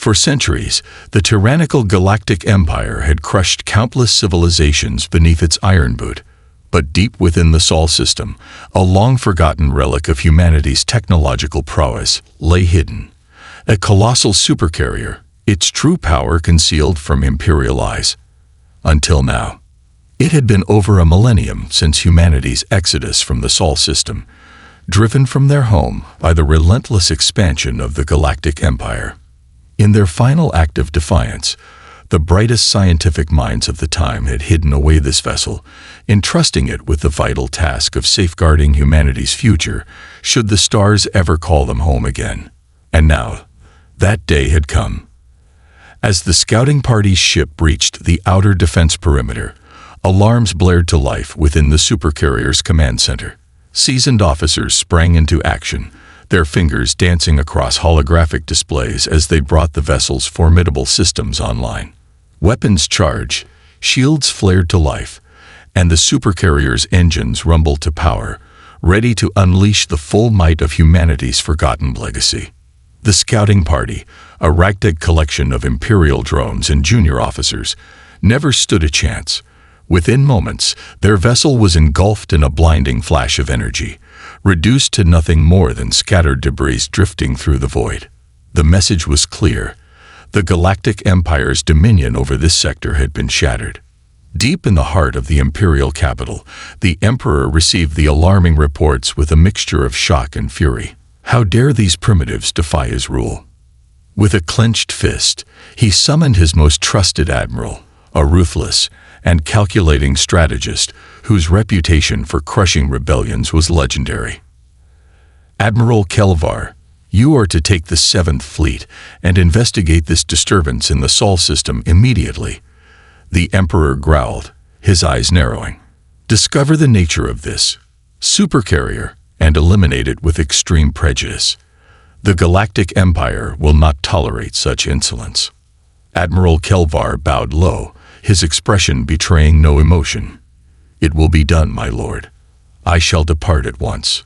For centuries, the tyrannical Galactic Empire had crushed countless civilizations beneath its iron boot. But deep within the Sol system, a long-forgotten relic of humanity's technological prowess lay hidden. A colossal supercarrier, its true power concealed from imperial eyes. Until now. It had been over a millennium since humanity's exodus from the Sol system, driven from their home by the relentless expansion of the Galactic Empire. In their final act of defiance, the brightest scientific minds of the time had hidden away this vessel, entrusting it with the vital task of safeguarding humanity's future should the stars ever call them home again. And now, that day had come. As the scouting party's ship breached the outer defense perimeter, alarms blared to life within the supercarrier's command center. Seasoned officers sprang into action, their fingers dancing across holographic displays as they brought the vessel's formidable systems online. Weapons charged, shields flared to life, and the supercarrier's engines rumbled to power, ready to unleash the full might of humanity's forgotten legacy. The scouting party, a ragtag collection of Imperial drones and junior officers, never stood a chance. Within moments, their vessel was engulfed in a blinding flash of energy, reduced to nothing more than scattered debris drifting through the void. The message was clear. The Galactic Empire's dominion over this sector had been shattered. Deep in the heart of the Imperial capital, the Emperor received the alarming reports with a mixture of shock and fury. How dare these primitives defy his rule? With a clenched fist, he summoned his most trusted admiral, a ruthless and calculating strategist whose reputation for crushing rebellions was legendary. Admiral Kelvar, you are to take the 7th Fleet and investigate this disturbance in the Sol system immediately. The Emperor growled, his eyes narrowing. Discover the nature of this supercarrier and eliminate it with extreme prejudice. The Galactic Empire will not tolerate such insolence. Admiral Kelvar bowed low, his expression betraying no emotion. It will be done, my lord. I shall depart at once.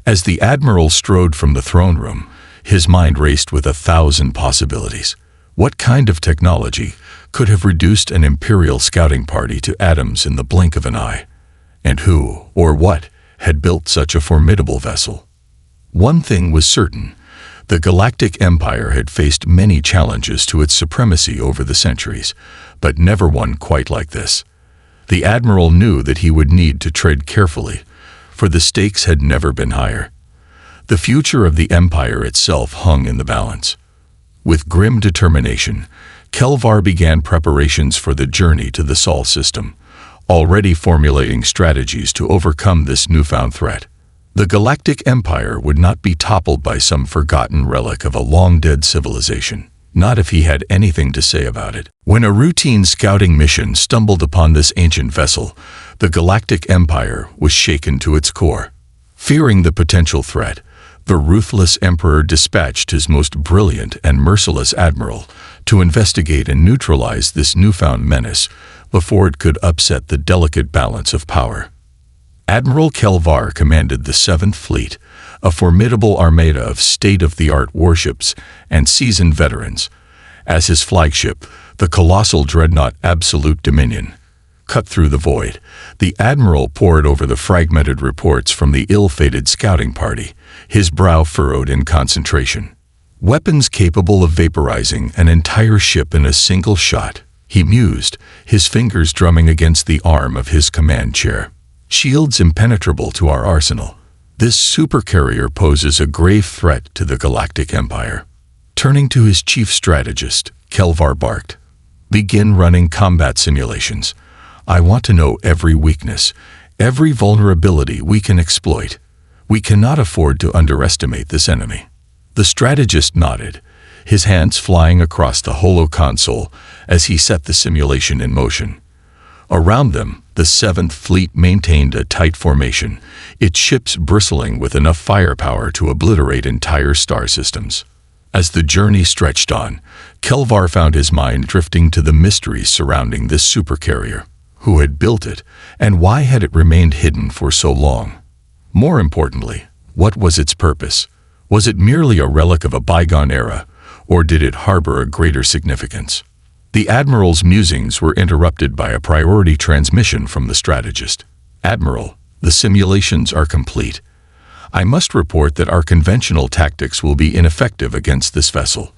As the admiral strode from the throne room, his mind raced with 1,000 possibilities. What kind of technology could have reduced an imperial scouting party to atoms in the blink of an eye? And who, or what, had built such a formidable vessel? One thing was certain. The Galactic Empire had faced many challenges to its supremacy over the centuries, but never one quite like this. The admiral knew that he would need to tread carefully, for the stakes had never been higher. The future of the empire itself hung in the balance. With grim determination, Kelvar began preparations for the journey to the Sol system, already formulating strategies to overcome this newfound threat. The Galactic Empire would not be toppled by some forgotten relic of a long-dead civilization, not if he had anything to say about it. When a routine scouting mission stumbled upon this ancient vessel, the Galactic Empire was shaken to its core. Fearing the potential threat, the ruthless Emperor dispatched his most brilliant and merciless admiral to investigate and neutralize this newfound menace before it could upset the delicate balance of power. Admiral Kelvar commanded the 7th Fleet, a formidable armada of state-of-the-art warships and seasoned veterans. As his flagship, the colossal dreadnought Absolute Dominion cut through the void, the admiral pored over the fragmented reports from the ill-fated scouting party, his brow furrowed in concentration. Weapons capable of vaporizing an entire ship in a single shot, he mused, his fingers drumming against the arm of his command chair. Shields impenetrable to our arsenal. This supercarrier poses a grave threat to the Galactic Empire. Turning to his chief strategist, Kelvar barked. Begin running combat simulations. I want to know every weakness, every vulnerability we can exploit. We cannot afford to underestimate this enemy. The strategist nodded, his hands flying across the holo console as he set the simulation in motion. Around them, the 7th Fleet maintained a tight formation, its ships bristling with enough firepower to obliterate entire star systems. As the journey stretched on, Kelvar found his mind drifting to the mysteries surrounding this supercarrier. Who had built it, and why had it remained hidden for so long? More importantly, what was its purpose? Was it merely a relic of a bygone era, or did it harbor a greater significance? The Admiral's musings were interrupted by a priority transmission from the strategist. Admiral, the simulations are complete. I must report that our conventional tactics will be ineffective against this vessel.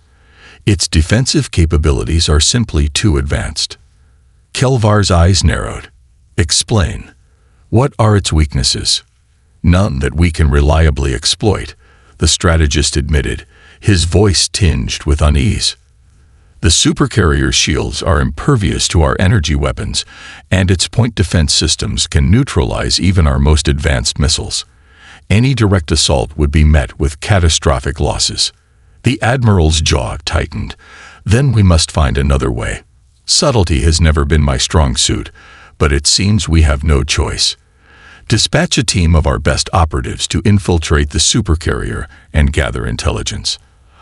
Its defensive capabilities are simply too advanced. Kelvar's eyes narrowed. Explain. What are its weaknesses? None that we can reliably exploit, the strategist admitted, his voice tinged with unease. The Supercarrier's shields are impervious to our energy weapons, and its point defense systems can neutralize even our most advanced missiles. Any direct assault would be met with catastrophic losses. The Admiral's jaw tightened. Then we must find another way. Subtlety has never been my strong suit, but it seems we have no choice. Dispatch a team of our best operatives to infiltrate the Supercarrier and gather intelligence.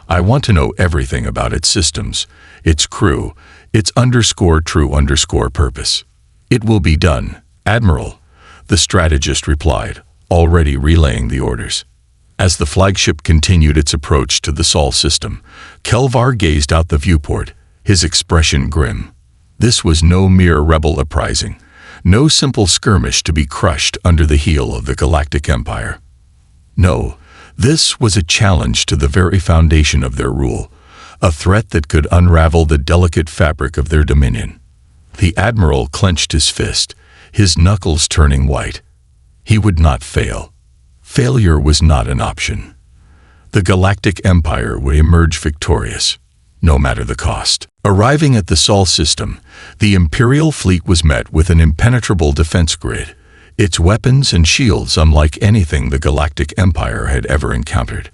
I want to know everything about its systems, its crew, its _true_ purpose. It will be done, Admiral, the strategist replied, already relaying the orders. As the flagship continued its approach to the Sol system, Kelvar gazed out the viewport, his expression grim. This was no mere rebel uprising, no simple skirmish to be crushed under the heel of the Galactic Empire. No, this was a challenge to the very foundation of their rule, a threat that could unravel the delicate fabric of their dominion. The Admiral clenched his fist, his knuckles turning white. He would not fail. Failure was not an option. The Galactic Empire would emerge victorious, no matter the cost. Arriving at the Sol system, the Imperial fleet was met with an impenetrable defense grid, its weapons and shields unlike anything the Galactic Empire had ever encountered.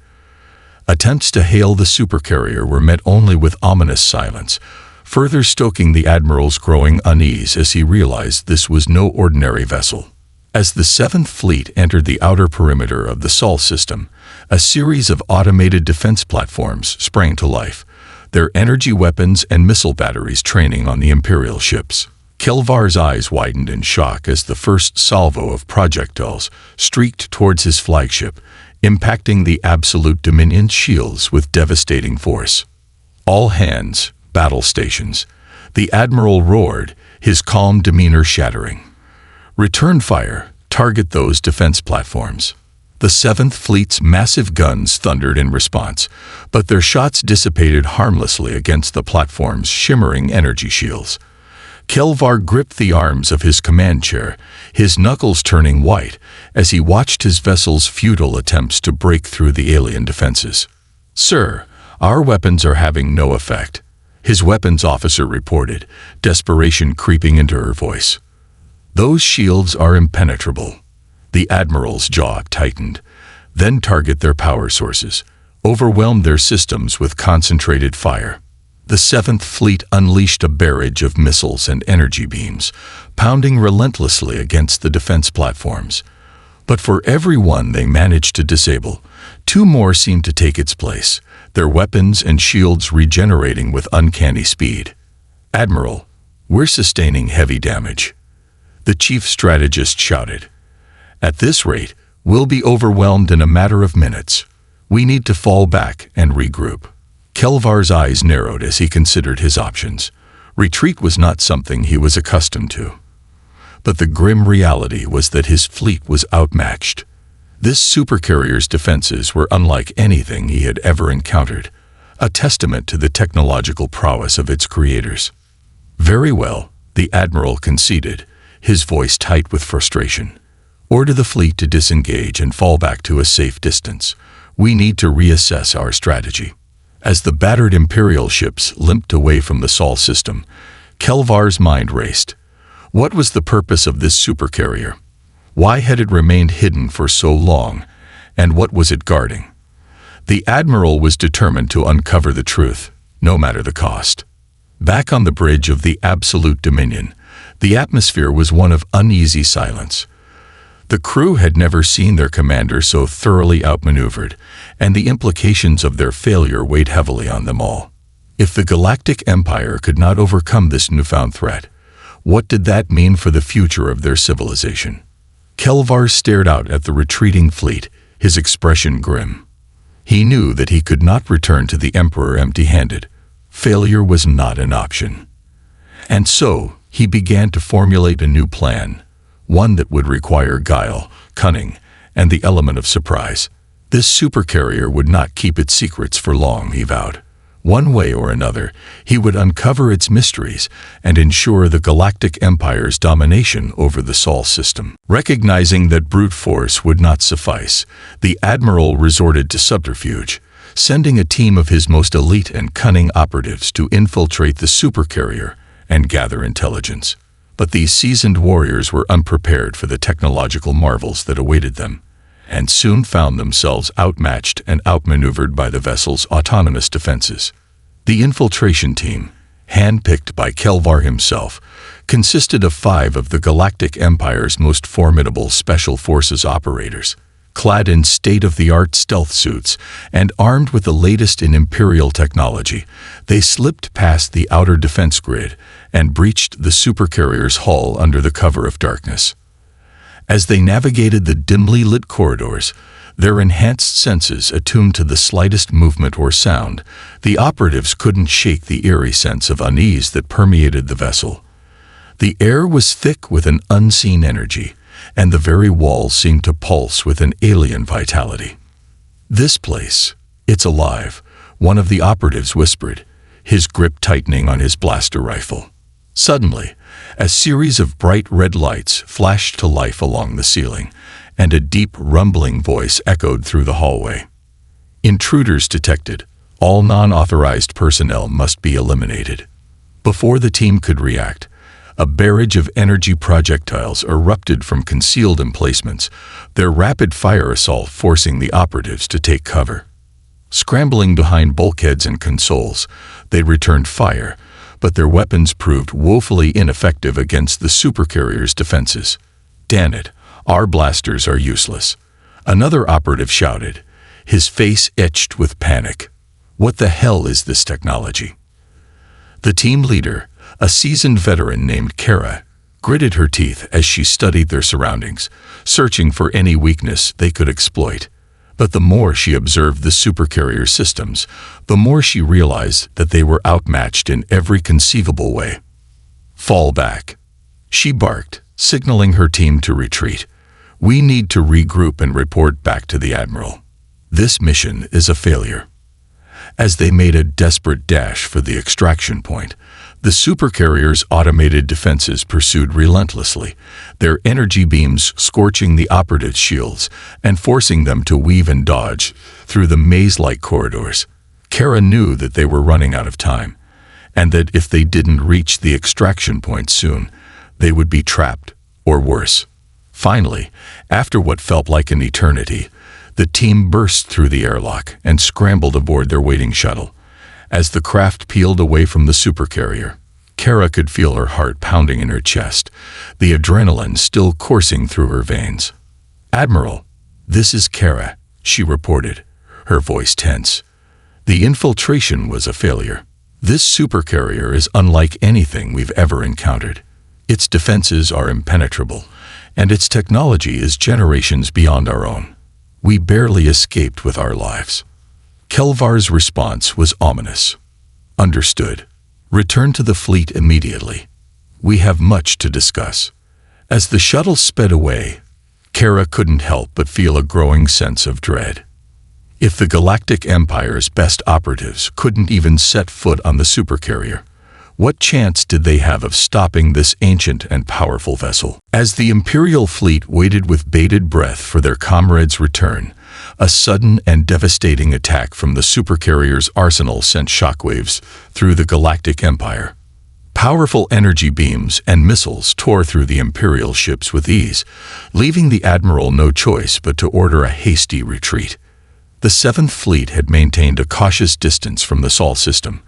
Attempts to hail the Supercarrier were met only with ominous silence, further stoking the Admiral's growing unease as he realized this was no ordinary vessel. As the Seventh Fleet entered the outer perimeter of the Sol system, a series of automated defense platforms sprang to life, their energy weapons and missile batteries training on the Imperial ships. Kelvar's eyes widened in shock as the first salvo of projectiles streaked towards his flagship, impacting the Absolute Dominion's shields with devastating force. All hands, battle stations. The Admiral roared, his calm demeanor shattering. Return fire, target those defense platforms. The Seventh Fleet's massive guns thundered in response, but their shots dissipated harmlessly against the platform's shimmering energy shields. Kelvar gripped the arms of his command chair, his knuckles turning white as he watched his vessel's futile attempts to break through the alien defenses. "Sir, our weapons are having no effect," his weapons officer reported, desperation creeping into her voice. "Those shields are impenetrable." The Admiral's jaw tightened. Then target their power sources. Overwhelm their systems with concentrated fire. The Seventh Fleet unleashed a barrage of missiles and energy beams, pounding relentlessly against the defense platforms. But for every one they managed to disable, two more seemed to take its place, their weapons and shields regenerating with uncanny speed. "Admiral, we're sustaining heavy damage," the chief strategist shouted. "At this rate, we'll be overwhelmed in a matter of minutes. We need to fall back and regroup." Kelvar's eyes narrowed as he considered his options. Retreat was not something he was accustomed to. But the grim reality was that his fleet was outmatched. This Supercarrier's defenses were unlike anything he had ever encountered, a testament to the technological prowess of its creators. "Very well," the Admiral conceded, his voice tight with frustration. "Order the fleet to disengage and fall back to a safe distance. We need to reassess our strategy." As the battered Imperial ships limped away from the Sol system, Kelvar's mind raced. What was the purpose of this Supercarrier? Why had it remained hidden for so long, and what was it guarding? The Admiral was determined to uncover the truth, no matter the cost. Back on the bridge of the Absolute Dominion, the atmosphere was one of uneasy silence. The crew had never seen their commander so thoroughly outmaneuvered, and the implications of their failure weighed heavily on them all. If the Galactic Empire could not overcome this newfound threat, what did that mean for the future of their civilization? Kelvar stared out at the retreating fleet, his expression grim. He knew that he could not return to the Emperor empty-handed. Failure was not an option. And so, he began to formulate a new plan, one that would require guile, cunning, and the element of surprise. This supercarrier would not keep its secrets for long, he vowed. One way or another, he would uncover its mysteries and ensure the Galactic Empire's domination over the Sol system. Recognizing that brute force would not suffice, the Admiral resorted to subterfuge, sending a team of his most elite and cunning operatives to infiltrate the supercarrier and gather intelligence. But these seasoned warriors were unprepared for the technological marvels that awaited them, and soon found themselves outmatched and outmaneuvered by the vessel's autonomous defenses. The infiltration team, handpicked by Kelvar himself, consisted of 5 of the Galactic Empire's most formidable Special Forces operators. Clad in state-of-the-art stealth suits and armed with the latest in Imperial technology, they slipped past the outer defense grid and breached the supercarrier's hull under the cover of darkness. As they navigated the dimly lit corridors, their enhanced senses attuned to the slightest movement or sound, the operatives couldn't shake the eerie sense of unease that permeated the vessel. The air was thick with an unseen energy, and the very walls seemed to pulse with an alien vitality. "This place, it's alive," one of the operatives whispered, his grip tightening on his blaster rifle. Suddenly, a series of bright red lights flashed to life along the ceiling, and a deep rumbling voice echoed through the hallway. "Intruders detected. All non-authorized personnel must be eliminated." Before the team could react, a barrage of energy projectiles erupted from concealed emplacements, their rapid-fire assault forcing the operatives to take cover. Scrambling behind bulkheads and consoles, they returned fire, but their weapons proved woefully ineffective against the supercarrier's defenses. "Damn it, our blasters are useless," another operative shouted, his face etched with panic. "What the hell is this technology?" The team leader, a seasoned veteran named Kara, gritted her teeth as she studied their surroundings, searching for any weakness they could exploit. But the more she observed the supercarrier systems, the more she realized that they were outmatched in every conceivable way. "Fall back," she barked, signaling her team to retreat. "We need to regroup and report back to the Admiral. This mission is a failure." As they made a desperate dash for the extraction point, the supercarrier's automated defenses pursued relentlessly, their energy beams scorching the operatives' shields and forcing them to weave and dodge through the maze-like corridors. Kara knew that they were running out of time, and that if they didn't reach the extraction point soon, they would be trapped, or worse. Finally, after what felt like an eternity, the team burst through the airlock and scrambled aboard their waiting shuttle. As the craft peeled away from the supercarrier, Kara could feel her heart pounding in her chest, the adrenaline still coursing through her veins. "Admiral, this is Kara," she reported, her voice tense. "The infiltration was a failure. This supercarrier is unlike anything we've ever encountered. Its defenses are impenetrable, and its technology is generations beyond our own. We barely escaped with our lives." Kelvar's response was ominous. "Understood. Return to the fleet immediately. We have much to discuss." As the shuttle sped away, Kara couldn't help but feel a growing sense of dread. If the Galactic Empire's best operatives couldn't even set foot on the supercarrier, what chance did they have of stopping this ancient and powerful vessel? As the Imperial fleet waited with bated breath for their comrades' return, a sudden and devastating attack from the supercarrier's arsenal sent shockwaves through the Galactic Empire. Powerful energy beams and missiles tore through the Imperial ships with ease, leaving the Admiral no choice but to order a hasty retreat. The Seventh Fleet had maintained a cautious distance from the Sol system,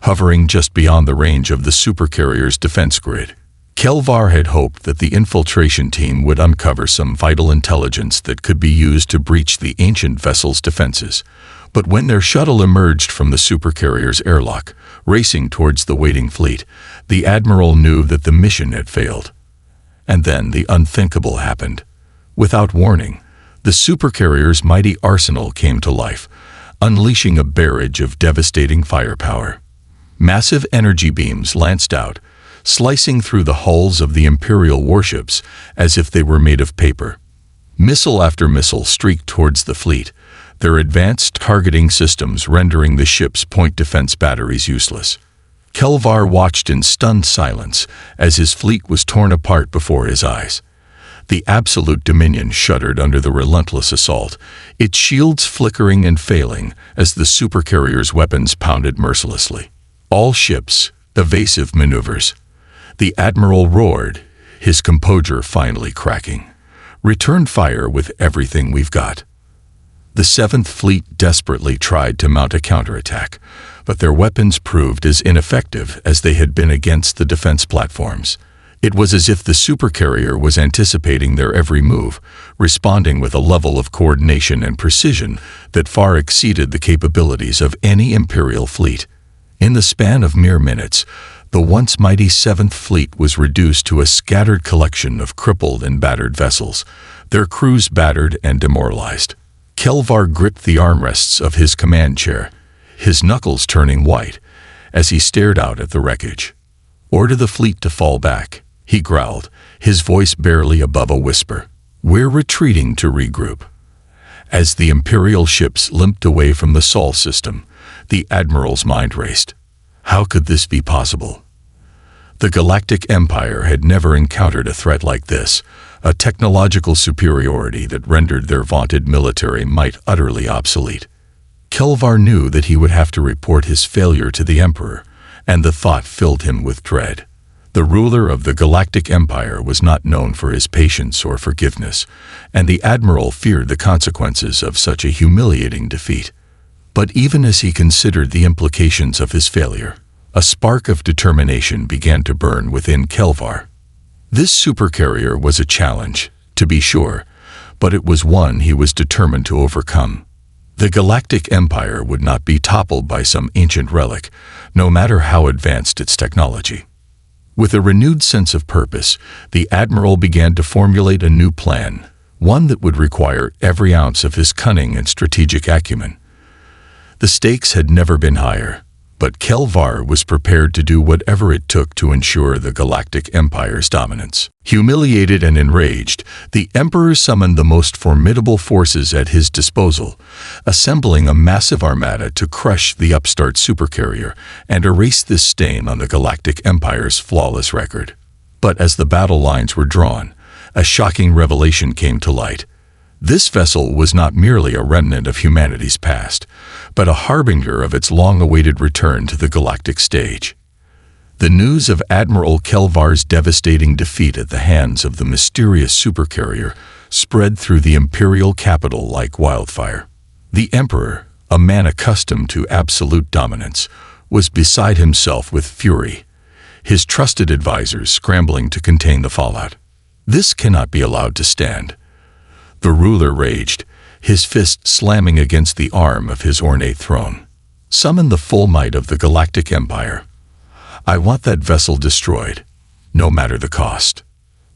hovering just beyond the range of the supercarrier's defense grid. Kelvar had hoped that the infiltration team would uncover some vital intelligence that could be used to breach the ancient vessel's defenses. But when their shuttle emerged from the supercarrier's airlock, racing towards the waiting fleet, the Admiral knew that the mission had failed. And then the unthinkable happened. Without warning, the supercarrier's mighty arsenal came to life, unleashing a barrage of devastating firepower. Massive energy beams lanced out, slicing through the hulls of the Imperial warships as if they were made of paper. Missile after missile streaked towards the fleet, their advanced targeting systems rendering the ship's point defense batteries useless. Kelvar watched in stunned silence as his fleet was torn apart before his eyes. The absolute Dominion shuddered under the relentless assault, its shields flickering and failing as the supercarrier's weapons pounded mercilessly. All ships, evasive maneuvers. The Admiral roared, his composure finally cracking. Return fire with everything we've got. The 7th Fleet desperately tried to mount a counterattack, but their weapons proved as ineffective as they had been against the defense platforms. It was as if the supercarrier was anticipating their every move, responding with a level of coordination and precision that far exceeded the capabilities of any Imperial fleet. In the span of mere minutes, the once mighty 7th Fleet was reduced to a scattered collection of crippled and battered vessels, their crews battered and demoralized. Kelvar gripped the armrests of his command chair, his knuckles turning white, as he stared out at the wreckage. "Order the fleet to fall back," he growled, his voice barely above a whisper. "We're retreating to regroup." As the Imperial ships limped away from the Sol system, the Admiral's mind raced. How could this be possible? The Galactic Empire had never encountered a threat like this, a technological superiority that rendered their vaunted military might utterly obsolete. Kelvar knew that he would have to report his failure to the Emperor, and the thought filled him with dread. The ruler of the Galactic Empire was not known for his patience or forgiveness, and the Admiral feared the consequences of such a humiliating defeat. But even as he considered the implications of his failure, a spark of determination began to burn within Kelvar. This supercarrier was a challenge, to be sure, but it was one he was determined to overcome. The Galactic Empire would not be toppled by some ancient relic, no matter how advanced its technology. With a renewed sense of purpose, the Admiral began to formulate a new plan, one that would require every ounce of his cunning and strategic acumen. The stakes had never been higher, but Kelvar was prepared to do whatever it took to ensure the Galactic Empire's dominance. Humiliated and enraged, the Emperor summoned the most formidable forces at his disposal, assembling a massive armada to crush the upstart supercarrier and erase this stain on the Galactic Empire's flawless record. But as the battle lines were drawn, a shocking revelation came to light. This vessel was not merely a remnant of humanity's past, but a harbinger of its long-awaited return to the galactic stage. The news of Admiral Kelvar's devastating defeat at the hands of the mysterious supercarrier spread through the Imperial capital like wildfire. The Emperor, a man accustomed to absolute dominance, was beside himself with fury, his trusted advisors scrambling to contain the fallout. "This cannot be allowed to stand." The ruler raged, his fist slamming against the arm of his ornate throne. "Summon the full might of the Galactic Empire. I want that vessel destroyed, no matter the cost."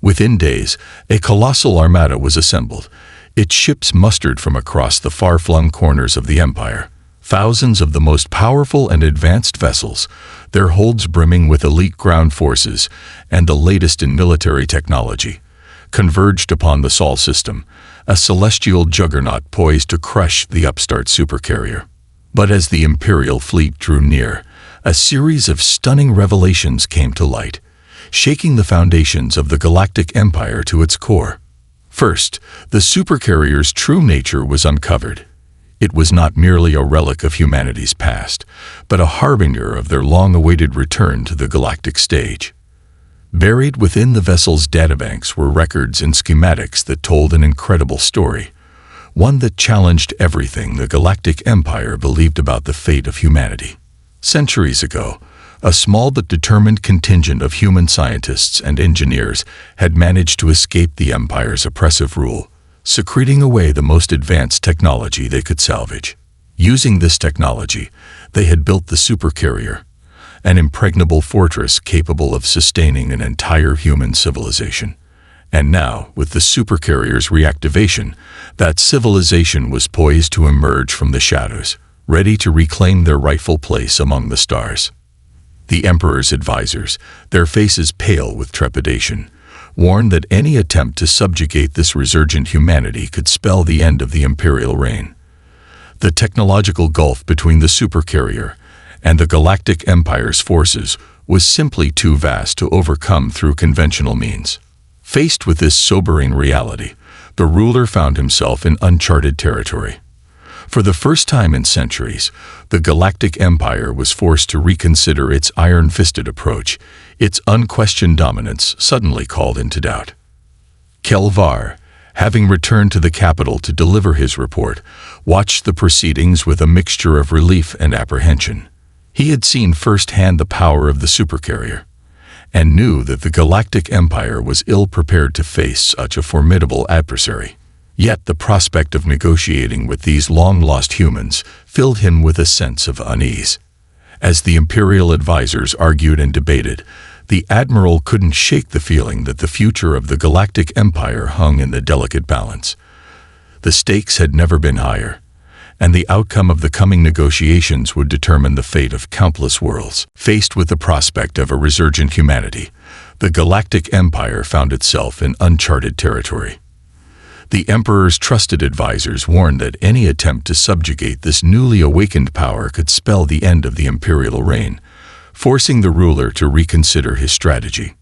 Within days, a colossal armada was assembled, its ships mustered from across the far-flung corners of the Empire. Thousands of the most powerful and advanced vessels, their holds brimming with elite ground forces and the latest in military technology, converged upon the Sol system, a celestial juggernaut poised to crush the upstart supercarrier. But as the Imperial fleet drew near, a series of stunning revelations came to light, shaking the foundations of the Galactic Empire to its core. First, the supercarrier's true nature was uncovered. It was not merely a relic of humanity's past, but a harbinger of their long-awaited return to the galactic stage. Buried within the vessel's databanks were records and schematics that told an incredible story, one that challenged everything the Galactic Empire believed about the fate of humanity. Centuries ago, a small but determined contingent of human scientists and engineers had managed to escape the Empire's oppressive rule, secreting away the most advanced technology they could salvage. Using this technology, they had built the supercarrier, an impregnable fortress capable of sustaining an entire human civilization. And now, with the supercarrier's reactivation, that civilization was poised to emerge from the shadows, ready to reclaim their rightful place among the stars. The Emperor's advisors, their faces pale with trepidation, warned that any attempt to subjugate this resurgent humanity could spell the end of the imperial reign. The technological gulf between the Supercarrier and the Galactic Empire's forces was simply too vast to overcome through conventional means. Faced with this sobering reality, the ruler found himself in uncharted territory. For the first time in centuries, the Galactic Empire was forced to reconsider its iron-fisted approach. Its unquestioned dominance suddenly called into doubt. Kelvar, having returned to the capital to deliver his report, watched the proceedings with a mixture of relief and apprehension. He had seen firsthand the power of the Supercarrier, and knew that the Galactic Empire was ill-prepared to face such a formidable adversary. Yet the prospect of negotiating with these long-lost humans filled him with a sense of unease. As the Imperial advisors argued and debated, the Admiral couldn't shake the feeling that the future of the Galactic Empire hung in the delicate balance. The stakes had never been higher, and the outcome of the coming negotiations would determine the fate of countless worlds. Faced with the prospect of a resurgent humanity, the Galactic Empire found itself in uncharted territory. The Emperor's trusted advisors warned that any attempt to subjugate this newly awakened power could spell the end of the imperial reign, forcing the ruler to reconsider his strategy.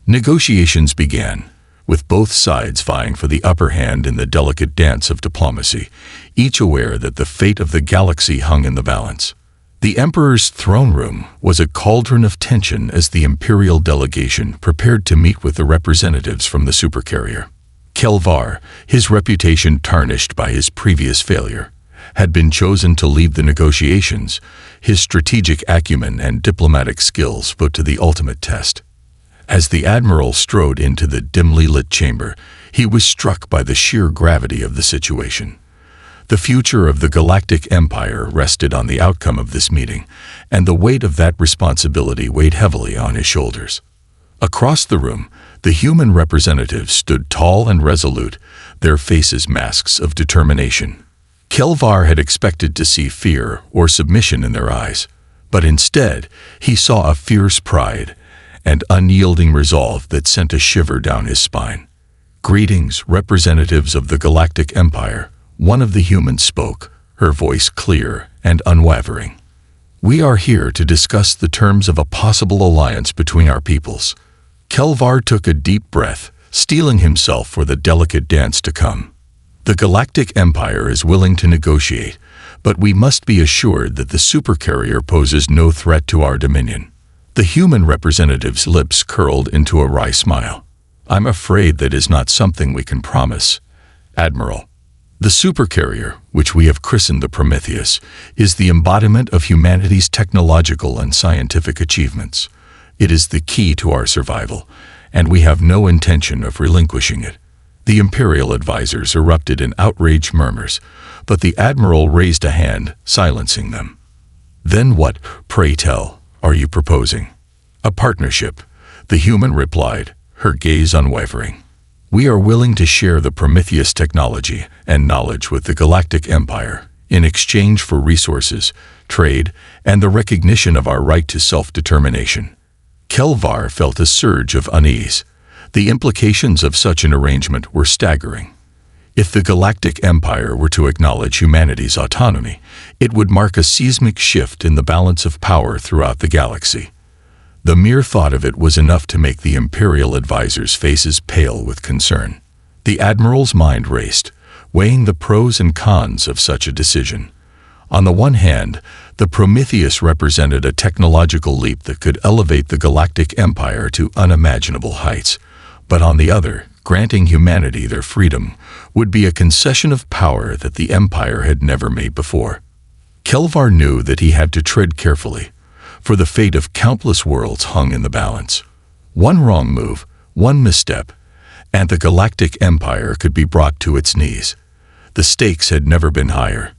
Negotiations began, with both sides vying for the upper hand in the delicate dance of diplomacy, each aware that the fate of the galaxy hung in the balance. The Emperor's throne room was a cauldron of tension as the imperial delegation prepared to meet with the representatives from the Supercarrier. Kelvar, his reputation tarnished by his previous failure, had been chosen to lead the negotiations, his strategic acumen and diplomatic skills put to the ultimate test. As the Admiral strode into the dimly lit chamber, he was struck by the sheer gravity of the situation. The future of the Galactic Empire rested on the outcome of this meeting, and the weight of that responsibility weighed heavily on his shoulders. Across the room, the human representatives stood tall and resolute, their faces masks of determination. Kelvar had expected to see fear or submission in their eyes, but instead he saw a fierce pride and unyielding resolve that sent a shiver down his spine. "Greetings, representatives of the Galactic Empire," one of the humans spoke, her voice clear and unwavering. "We are here to discuss the terms of a possible alliance between our peoples." Kelvar took a deep breath, steeling himself for the delicate dance to come. "The Galactic Empire is willing to negotiate, but we must be assured that the Supercarrier poses no threat to our dominion." The human representative's lips curled into a wry smile. "I'm afraid that is not something we can promise, Admiral. The Supercarrier, which we have christened the Prometheus, is the embodiment of humanity's technological and scientific achievements. It is the key to our survival, and we have no intention of relinquishing it." The Imperial advisors erupted in outraged murmurs, but the Admiral raised a hand, silencing them. "Then what, pray tell, are you proposing?" "A partnership," the human replied, her gaze unwavering. "We are willing to share the Prometheus technology and knowledge with the Galactic Empire in exchange for resources, trade, and the recognition of our right to self-determination." Kelvar felt a surge of unease. The implications of such an arrangement were staggering. If the Galactic Empire were to acknowledge humanity's autonomy, it would mark a seismic shift in the balance of power throughout the galaxy. The mere thought of it was enough to make the Imperial advisors' faces pale with concern. The Admiral's mind raced, weighing the pros and cons of such a decision. On the one hand, the Prometheus represented a technological leap that could elevate the Galactic Empire to unimaginable heights, but on the other, granting humanity their freedom would be a concession of power that the Empire had never made before. Kelvar knew that he had to tread carefully, for the fate of countless worlds hung in the balance. One wrong move, one misstep, and the Galactic Empire could be brought to its knees. The stakes had never been higher,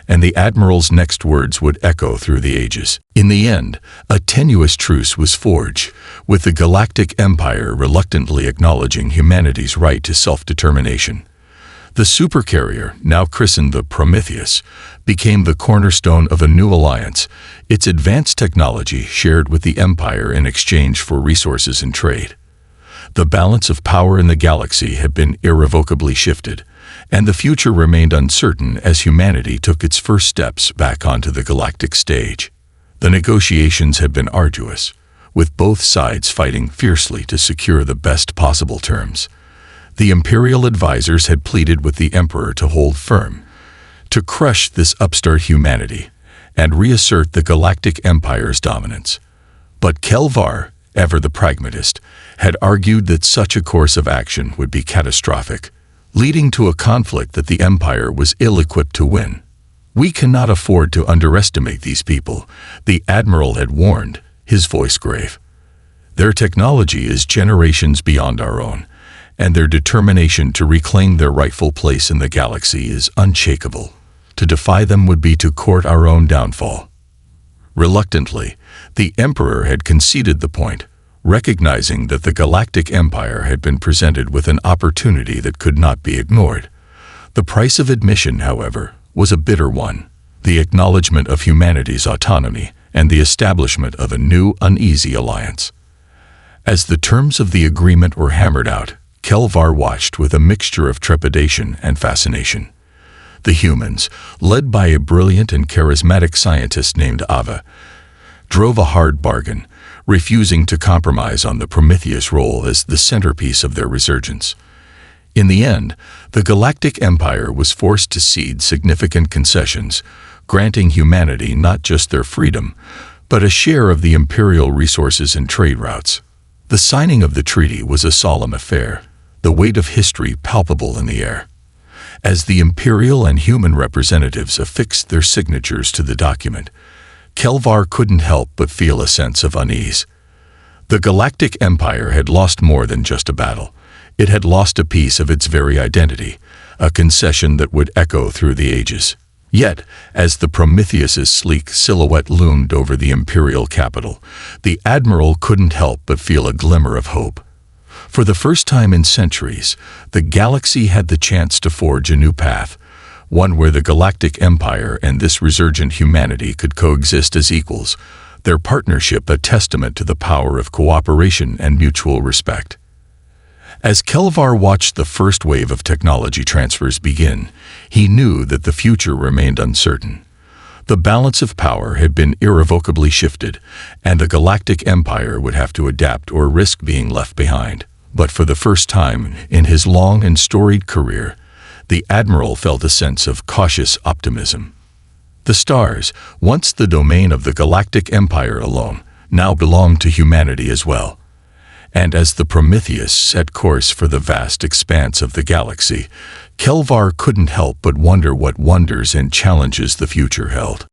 and the Admiral's next words would echo through the ages. In the end, a tenuous truce was forged, with the Galactic Empire reluctantly acknowledging humanity's right to self-determination. The Supercarrier, now christened the Prometheus, became the cornerstone of a new alliance, its advanced technology shared with the Empire in exchange for resources and trade. The balance of power in the galaxy had been irrevocably shifted, and the future remained uncertain as humanity took its first steps back onto the galactic stage. The negotiations had been arduous, with both sides fighting fiercely to secure the best possible terms. The Imperial advisors had pleaded with the Emperor to hold firm, to crush this upstart humanity, and reassert the Galactic Empire's dominance. But Kelvar, ever the pragmatist, had argued that such a course of action would be catastrophic, leading to a conflict that the Empire was ill-equipped to win. "We cannot afford to underestimate these people," the Admiral had warned, his voice grave. "Their technology is generations beyond our own, and their determination to reclaim their rightful place in the galaxy is unshakable. To defy them would be to court our own downfall." Reluctantly, the Emperor had conceded the point, recognizing that the Galactic Empire had been presented with an opportunity that could not be ignored. The price of admission, however, was a bitter one: the acknowledgement of humanity's autonomy and the establishment of a new, uneasy alliance. As the terms of the agreement were hammered out, Kelvar watched with a mixture of trepidation and fascination. The humans, led by a brilliant and charismatic scientist named Ava, drove a hard bargain, refusing to compromise on the Prometheus role as the centerpiece of their resurgence. In the end, the Galactic Empire was forced to cede significant concessions, granting humanity not just their freedom, but a share of the Imperial resources and trade routes. The signing of the treaty was a solemn affair, the weight of history palpable in the air. As the Imperial and human representatives affixed their signatures to the document, Kelvar couldn't help but feel a sense of unease. The Galactic Empire had lost more than just a battle. It had lost a piece of its very identity, a concession that would echo through the ages. Yet, as the Prometheus's sleek silhouette loomed over the Imperial capital, the Admiral couldn't help but feel a glimmer of hope. For the first time in centuries, the galaxy had the chance to forge a new path, one where the Galactic Empire and this resurgent humanity could coexist as equals, their partnership a testament to the power of cooperation and mutual respect. As Kelvar watched the first wave of technology transfers begin, he knew that the future remained uncertain. The balance of power had been irrevocably shifted, and the Galactic Empire would have to adapt or risk being left behind. But for the first time in his long and storied career, the Admiral felt a sense of cautious optimism. The stars, once the domain of the Galactic Empire alone, now belonged to humanity as well. And as the Prometheus set course for the vast expanse of the galaxy, Kelvar couldn't help but wonder what wonders and challenges the future held.